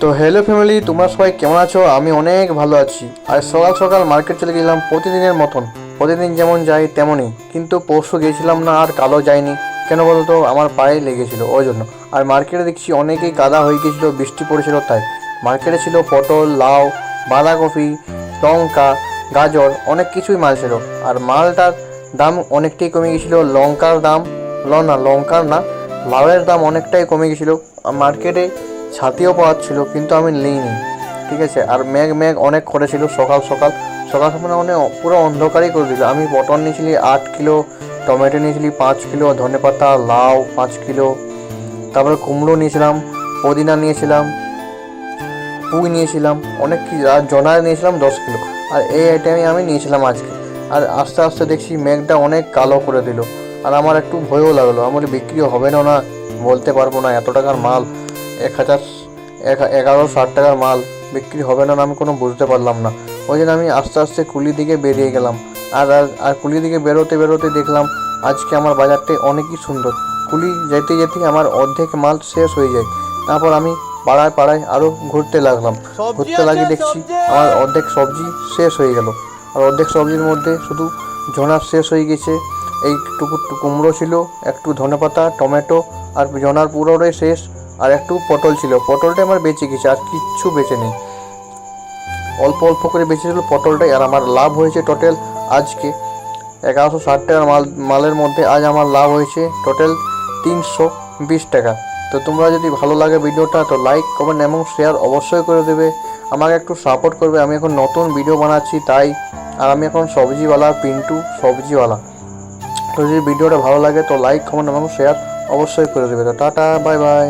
তো hello family, তোমরা সবাই কেমন আছো? আমি অনেক ভালো আছি। আর সকাল সকাল মার্কেট চলে গেছিলাম প্রতিদিনের মতন। প্রতিদিন যেমন যাই তেমনই, কিন্তু পরশু গেছিলাম না আর কালো যায়নি। কেন বলো তো? আমার পায়ে লেগেছিল ওই জন্য। আর মার্কেটে দেখছি অনেকেই কাদা হয়ে গেছিলো, বৃষ্টি পড়েছিল তাই। মার্কেটে ছিল পটল, লাউ, বাঁধাকপি, লঙ্কা, গাজর, অনেক কিছুই মাল ছিল। আর মালটার দাম অনেকটাই কমে গেছিলো। লঙ্কার দাম, লঙ্কার না, লাউয়ের দাম অনেকটাই কমে গেছিলো। মার্কেটে ছাতিও পাওয়া ছিল, কিন্তু আমি নিইনি। ঠিক আছে। আর মেঘ মেঘ অনেক করেছিল সকাল সকাল। সকাল সকাল মানে পুরো অন্ধকারই করে দিল। আমি পটল নিয়েছিলি 8 কিলো, টমেটো নিয়েছিলি 5 কিলো, ধনেপাতা, লাউ 5 কিলো, তারপরে কুমড়ো নিয়েছিলাম, পুদিনা নিয়েছিলাম, পুঁই নিয়েছিলাম, অনেক কিছু। আর জনা নিয়েছিলাম 10 কিলো। আর এই আইটেমই আমি নিয়েছিলাম আজকে। আর আস্তে আস্তে দেখছি মেঘটা অনেক কালো করে দিল। আর আমার একটু ভয়ও লাগলো। আমার বিক্রি হবে না, বলতে পারবো না। এত টাকার মাল, 1160 টাকার মাল বিক্রি হবে না, আমি কোনো বুঝতে পারলাম না। ওই জন্য আমি আস্তে আস্তে কুলি দিকে বেরিয়ে গেলাম। আর আর আর কুলি দিকে বেরোতে বেরোতে দেখলাম আজকে আমার বাজারটা অনেকই সুন্দর। কুলি যেতে যেতে আমার অর্ধেক মাল শেষ হয়ে যায়। তারপর আমি পাড়ায় পাড়ায় আরও ঘুরতে লাগলাম। ঘুরতে লাগিয়ে দেখছি আমার অর্ধেক সবজি শেষ হয়ে গেল। আর অর্ধেক সবজির মধ্যে শুধু ঝোনা শেষ হয়ে গেছে। এইটুকু কুমড়ো ছিল, একটু ধনেপাতা, টমেটো, আর জনার পুরোটাই শেষ। আর একটু পটল ছিল, পটলটা আমার বেঁচে গেছে, আর কিচ্ছু বেঁচে নেই। অল্প অল্প করে বেঁচেছিল পটলটাই। আর আমার লাভ হয়েছে টোটাল আজকে 1160 টাকার মালের মধ্যে আজ আমার লাভ হয়েছে টোটাল 320 টাকা। তো তোমরা যদি ভালো লাগে ভিডিওটা, তো লাইক, কমেন্ট এবং শেয়ার অবশ্যই করে দেবে। আমাকে একটু সাপোর্ট করবে। আমি এখন নতুন ভিডিও বানাচ্ছি তাই। আর আমি এখন সবজিওয়ালা, পিন্টু সবজিওয়ালা। তো যদি ভিডিওটা ভালো লাগে তো লাইক, কমেন্ট এবং শেয়ার অবশ্যই করে দেবে। তো টাটা, বাই বাই।